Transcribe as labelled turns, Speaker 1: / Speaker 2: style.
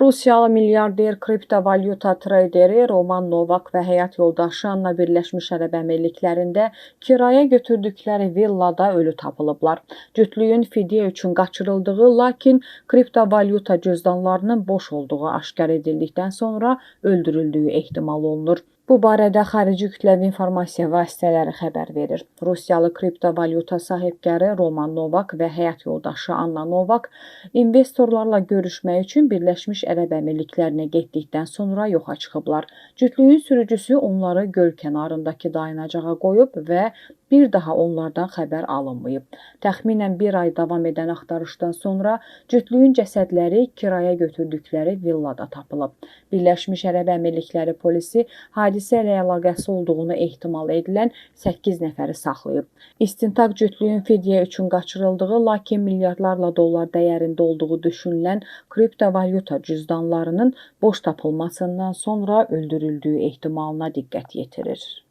Speaker 1: Rusiyalı milyarder kriptovalyuta treyderi Roman Novak və həyat yoldaşı Anna Birləşmiş Ərəb Əmirliklərində kirayə götürdükləri villada ölü tapılıblar. Cütlüyün fidyə üçün qaçırıldığı, lakin kriptovalyuta cüzdanlarının boş olduğu aşkar edildikdən sonra öldürüldüyü ehtimal olunur. Bu barədə xarici kütləvi informasiya vasitələri xəbər verir. Rusiyalı kriptovalyuta sahibkarı Roman Novak və həyat yoldaşı Anna Novak investorlarla görüşmək üçün Birləşmiş Ərəb Əmirliklərinə getdikdən sonra yoxa çıxıblar. Cütlüyün sürücüsü onları göl kənarındakı dayanacağa qoyub və bir daha onlardan xəbər alınmayıb. Təxminən bir ay davam edən axtarışdan sonra cütlüyün cəsədləri kirayə götürdükləri villada tapılıb. Birləşmiş Ərəb Əmirlikləri polisi hadisə ilə əlaqəsi olduğunu ehtimal edilən 8 nəfəri saxlayıb. İstintaq cütlüyün fidyə üçün qaçırıldığı, lakin milyardlarla dollar dəyərində olduğu düşünülən kriptovalyuta cüzdanlarının boş tapılmasından sonra öldürüldüyü ehtimalına diqqət yetirir.